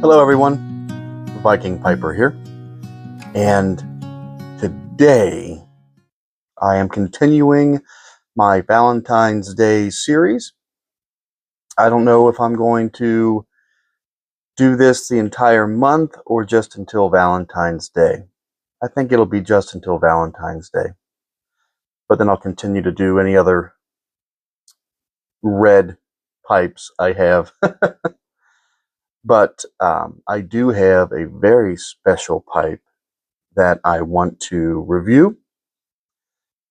Hello everyone, Viking Piper here, and today I am continuing my Valentine's Day series. I don't know if I'm going to do this the entire month or just until Valentine's Day. I think it'll be just until Valentine's Day, but then I'll continue to do any other red pipes I have. But I do have a very special pipe that I want to review.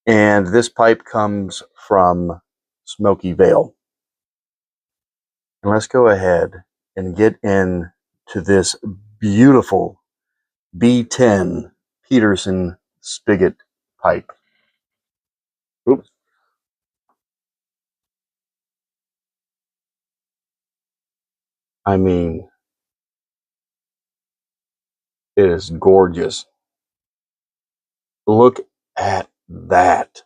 And this pipe comes from Smoky Vale. And let's go ahead and get into this beautiful B10 Peterson Spigot pipe. Oops. I mean, it is gorgeous. Look at that.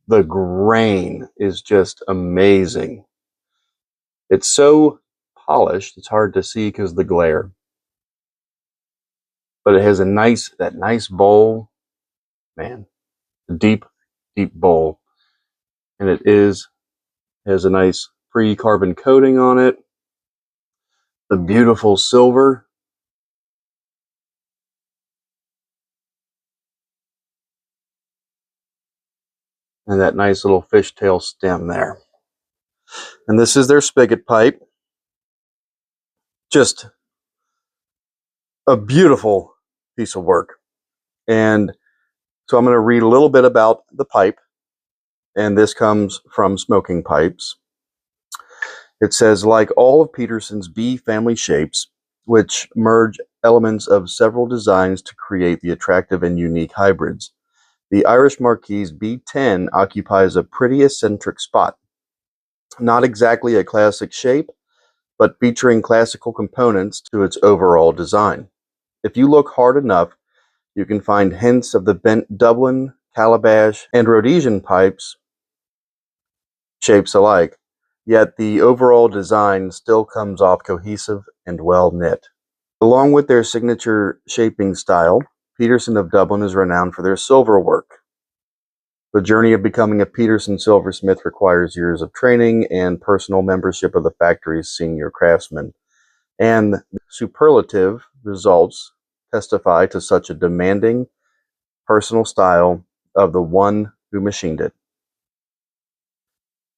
The grain is just amazing. It's so polished, it's hard to see because of the glare. But it has that nice bowl, man, a deep bowl. And it has a nice pre-carbon coating on it. The beautiful silver. And that nice little fishtail stem there. And this is their spigot pipe. Just a beautiful piece of work. And so I'm going to read a little bit about the pipe. And this comes from Smoking Pipes. It says, like all of Peterson's B family shapes, which merge elements of several designs to create the attractive and unique hybrids, the Irish Marquise B10 occupies a pretty eccentric spot. Not exactly a classic shape, but featuring classical components to its overall design. If you look hard enough, you can find hints of the bent Dublin, Calabash, and Rhodesian pipes shapes alike, yet the overall design still comes off cohesive and well knit. Along with their signature shaping style, Peterson of Dublin is renowned for their silver work. The journey of becoming a Peterson silversmith requires years of training and personal membership of the factory's senior craftsmen, and superlative results testify to such a demanding personal style of the one who machined it.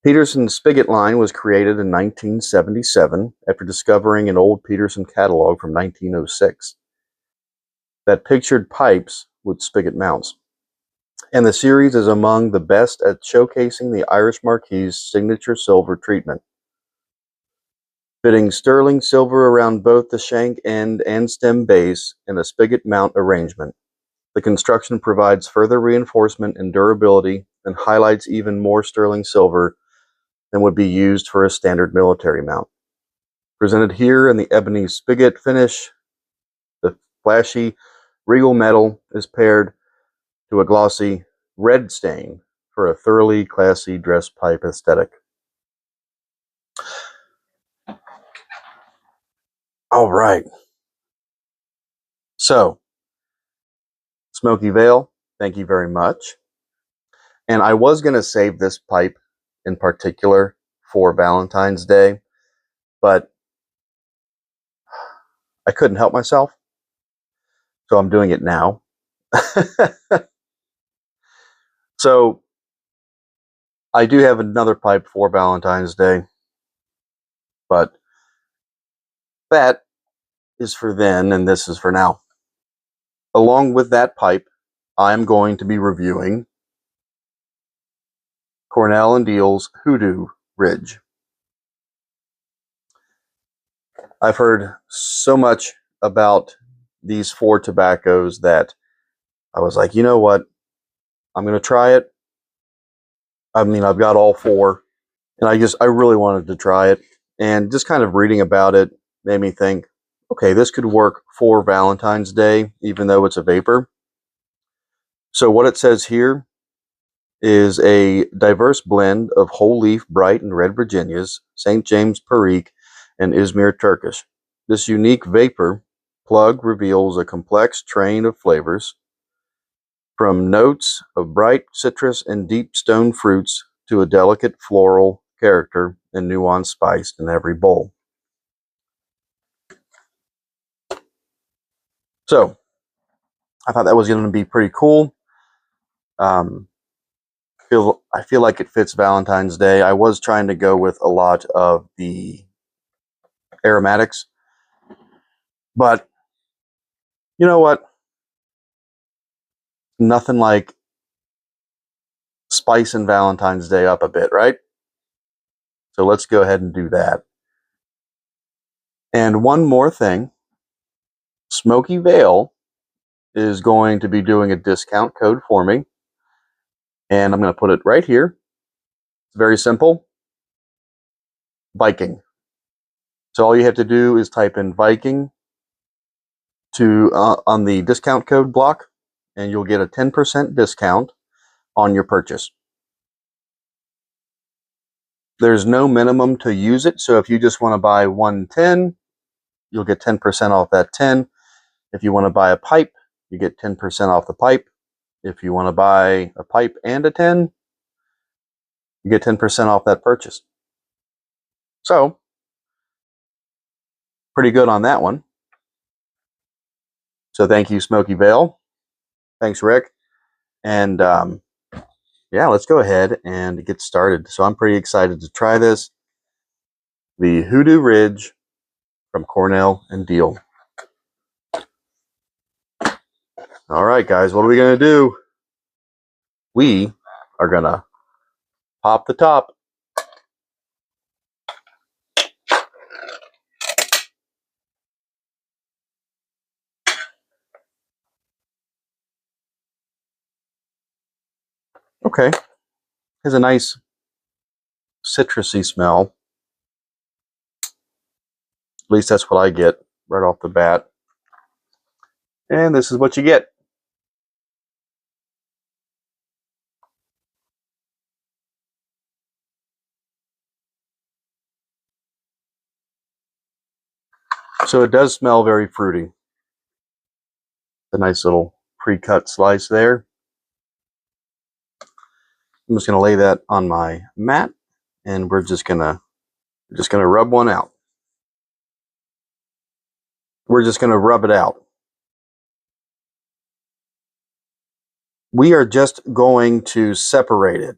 Peterson's Spigot line was created in 1977 after discovering an old Peterson catalog from 1906 that pictured pipes with spigot mounts. And the series is among the best at showcasing the Irish Marquise signature silver treatment, fitting sterling silver around both the shank end and stem base in a spigot mount arrangement. The construction provides further reinforcement and durability and highlights even more sterling silver than would be used for a standard military mount. Presented here in the ebony spigot finish, the flashy regal metal is paired to a glossy red stain for a thoroughly classy dress pipe aesthetic. All right. So, Smoky Vale, thank you very much. And I was going to save this pipe in particular for Valentine's Day, but I couldn't help myself, so I'm doing it now. So I do have another pipe for Valentine's Day, but that is for then and this is for now. Along with that pipe, I'm going to be reviewing Cornell and Diehl's Hoodoo Ridge. I've heard so much about these four tobaccos that I was like, you know what? I'm going to try it. I mean, I've got all four, and I really wanted to try it. And just kind of reading about it made me think, okay, this could work for Valentine's Day, even though it's a vapor. So what it says here is a diverse blend of whole leaf bright and red Virginias, St. James Perique, and Izmir Turkish. This unique vapor plug reveals a complex train of flavors, from notes of bright citrus and deep stone fruits to a delicate floral character and nuanced spice in every bowl. So, I thought that was going to be pretty cool. I feel like it fits Valentine's Day. I was trying to go with a lot of the aromatics, but you know what? Nothing like spicing Valentine's Day up a bit, right? So let's go ahead and do that. And one more thing, Smoky Vale is going to be doing a discount code for me, and I'm going to put it right here. It's very simple. Viking. So all you have to do is type in Viking to on the discount code block, and you'll get a 10% discount on your purchase. There's no minimum to use it, so if you just want to buy 110, you'll get 10% off that 10. If you want to buy a pipe, you get 10% off the pipe. If you want to buy a pipe and a 10, you get 10% off that purchase. So, pretty good on that one. So thank you, Smoky Vale. Thanks, Rick. And yeah, let's go ahead and get started. So I'm pretty excited to try this. The Hoodoo Ridge from Cornell and Diehl. All right, guys, what are we going to do? We are going to pop the top. Okay. Has a nice citrusy smell. At least that's what I get right off the bat. And this is what you get. So it does smell very fruity. A nice little pre-cut slice there. I'm just going to lay that on my mat, and we're just going to rub one out. We're just going to rub it out. We are just going to separate it.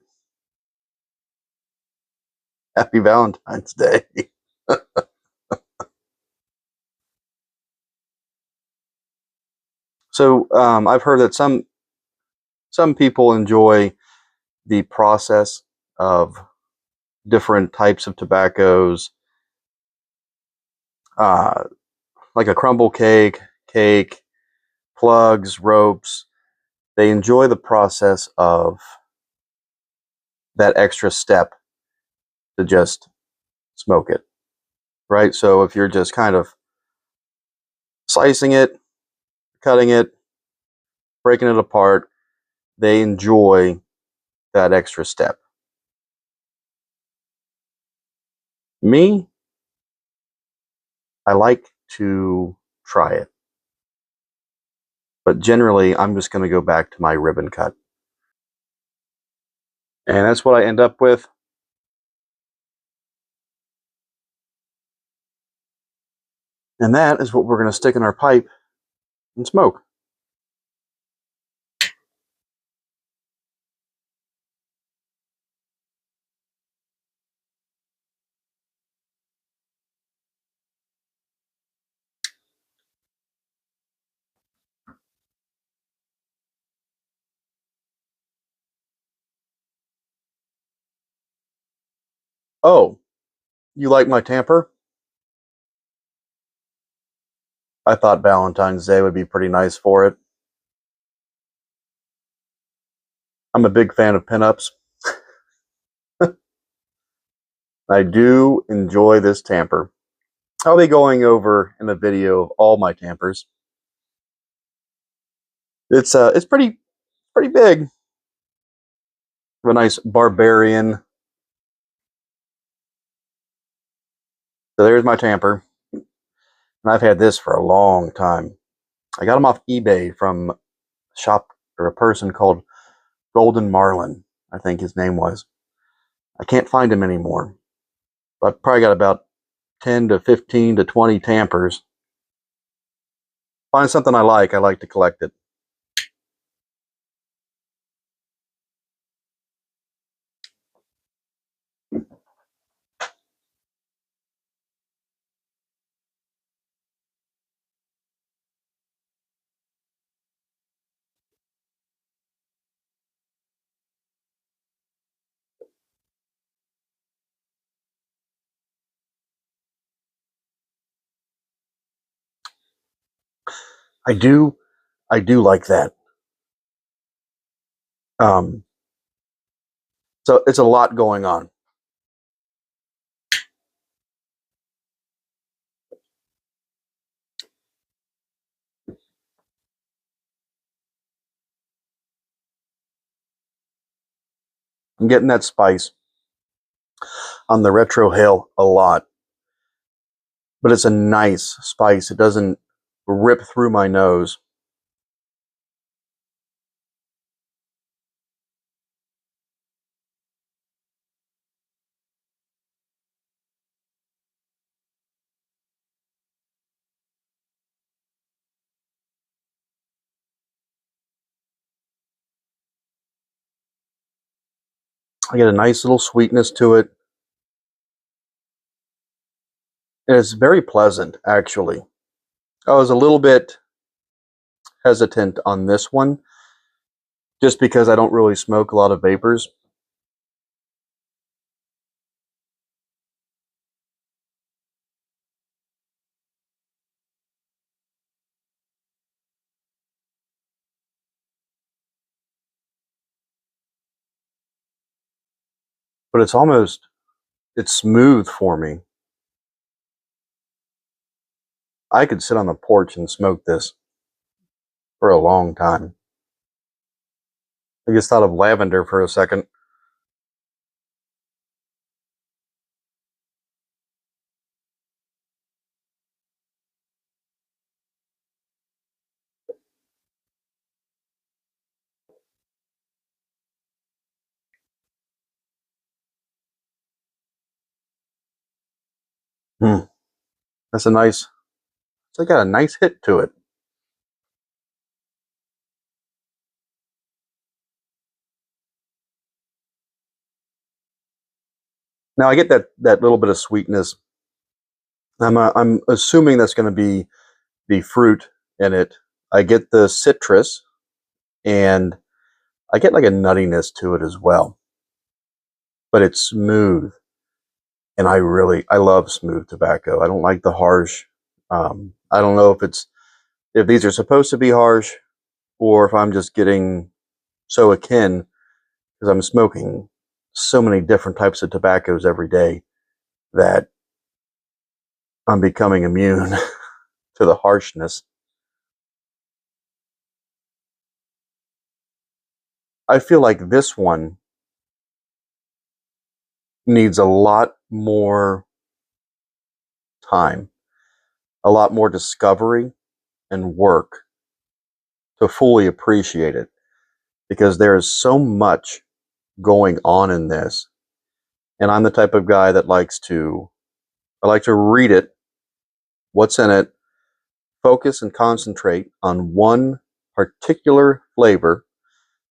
Happy Valentine's Day. So I've heard that some people enjoy the process of different types of tobaccos, like a crumble cake, plugs, ropes. They enjoy the process of that extra step to just smoke it, right? So if you're just kind of slicing it, cutting it, breaking it apart, they enjoy that extra step. Me, I like to try it. But generally, I'm just going to go back to my ribbon cut. And that's what I end up with. And that is what we're going to stick in our pipe and smoke. Oh, you like my Tamper? I thought Valentine's Day would be pretty nice for it. I'm a big fan of pinups. I do enjoy this Tamper. I'll be going over in a video of all my Tampers. It's pretty big. Have a nice barbarian. So there's my Tamper. And I've had this for a long time. I got them off eBay from a shop or a person called Golden Marlin, I think his name was. I can't find him anymore. But I've probably got about 10 to 15 to 20 Tampers. Find something I like to collect it. I do like that. So it's a lot going on. I'm getting that spice on the retrohale a lot. But it's a nice spice. It doesn't rip through my nose. I get a nice little sweetness to it. And it's very pleasant, actually. I was a little bit hesitant on this one, just because I don't really smoke a lot of vapors. But it's smooth for me. I could sit on the porch and smoke this for a long time. I just thought of lavender for a second. That's a nice, it's got a nice hit to it. Now I get that little bit of sweetness. I'm assuming that's going to be the fruit in it. I get the citrus, and I get like a nuttiness to it as well. But it's smooth, and I love smooth tobacco. I don't like the harsh. I don't know if these are supposed to be harsh, or if I'm just getting so akin because I'm smoking so many different types of tobaccos every day that I'm becoming immune to the harshness. I feel like this one needs a lot more time, a lot more discovery and work to fully appreciate it, because there is so much going on in this. And I'm the type of guy that I like to read it, what's in it, focus and concentrate on one particular flavor.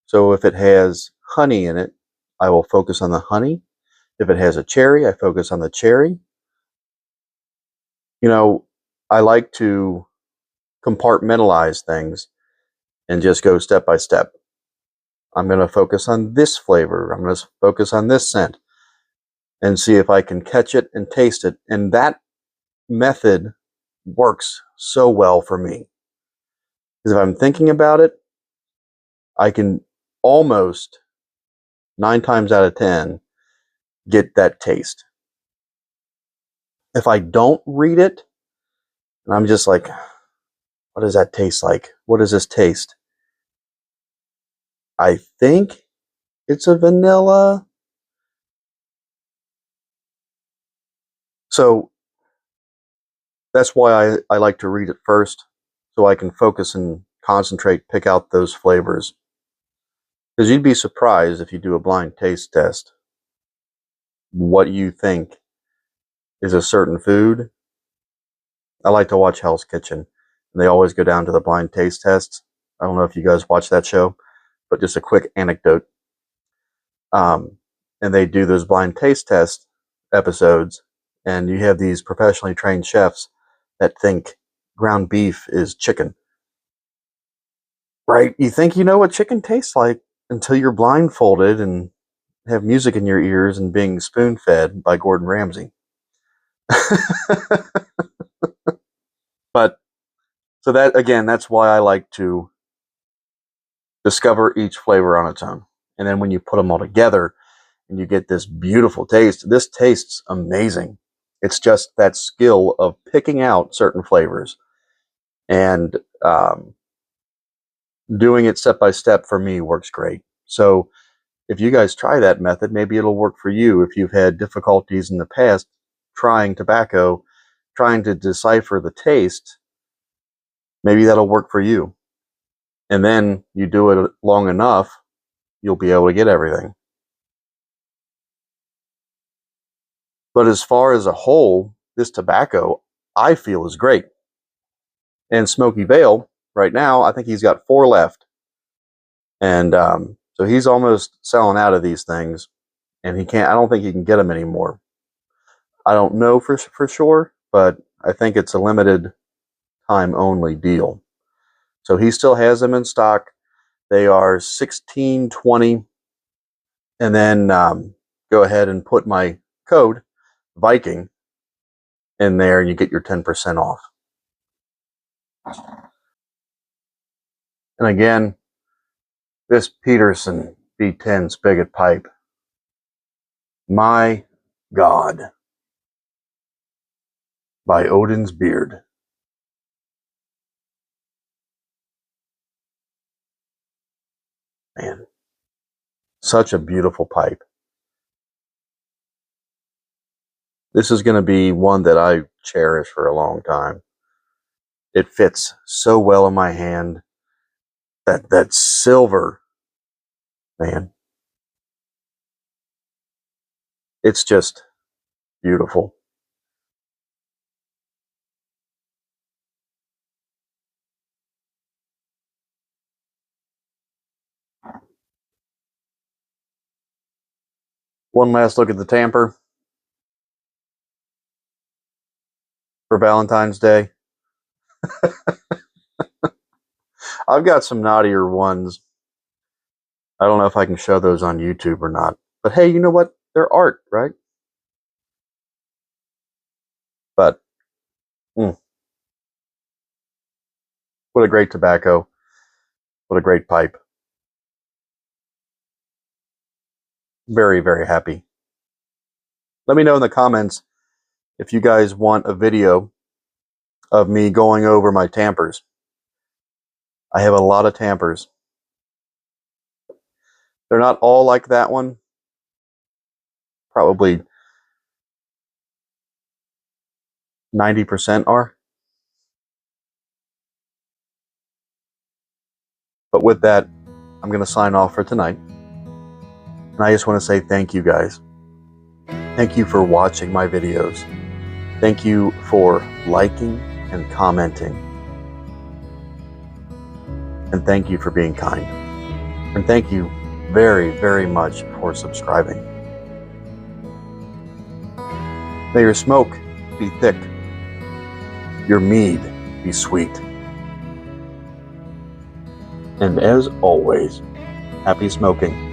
So if it has honey in it, I will focus on the honey. If it has a cherry, I focus on the cherry. You know, I like to compartmentalize things and just go step by step. I'm going to focus on this flavor. I'm going to focus on this scent and see if I can catch it and taste it. And that method works so well for me. Because if I'm thinking about it, I can almost 9 times out of 10 get that taste. If I don't read it, and I'm just like, what does that taste like? What does this taste? I think it's a vanilla. So That's why I like to read it first, so I can focus and concentrate, pick out those flavors. Because you'd be surprised if you do a blind taste test what you think is a certain food. I like to watch Hell's Kitchen, and they always go down to the blind taste tests. I don't know if you guys watch that show, but just a quick anecdote. And they do those blind taste test episodes, and you have these professionally trained chefs that think ground beef is chicken. Right? You think you know what chicken tastes like until you're blindfolded and have music in your ears and being spoon-fed by Gordon Ramsay. But, so that, again, that's why I like to discover each flavor on its own. And then when you put them all together and you get this beautiful taste, this tastes amazing. It's just that skill of picking out certain flavors and doing it step by step for me works great. So if you guys try that method, maybe it'll work for you. If you've had difficulties in the past trying tobacco, trying to decipher the taste, maybe that'll work for you. And then you do it long enough, you'll be able to get everything. But as far as a whole, this tobacco, I feel, is great. And Smoky Vale, right now, I think he's got 4 left. And so he's almost selling out of these things. And I don't think he can get them anymore. I don't know for sure, but I think it's a limited time only deal. So he still has them in stock. They are $16.20. And then go ahead and put my code, Viking, in there, and you get your 10% off. And again, this Peterson B10 Spigot pipe, my God, by Odin's beard. Man, such a beautiful pipe. This is going to be one that I cherish for a long time. It fits so well in my hand. That silver, man. It's just beautiful. One last look at the Tamper for Valentine's Day. I've got some naughtier ones. I don't know if I can show those on YouTube or not. But hey, you know what? They're art, right? But, what a great tobacco. What a great pipe. Very, very happy. Let me know in the comments if you guys want a video of me going over my Tampers. I have a lot of Tampers. They're not all like that one. Probably 90% are. But with that, I'm going to sign off for tonight. And I just want to say thank you guys. Thank you for watching my videos. Thank you for liking and commenting. And thank you for being kind. And thank you very, very much for subscribing. May your smoke be thick, your mead be sweet. And as always, happy smoking.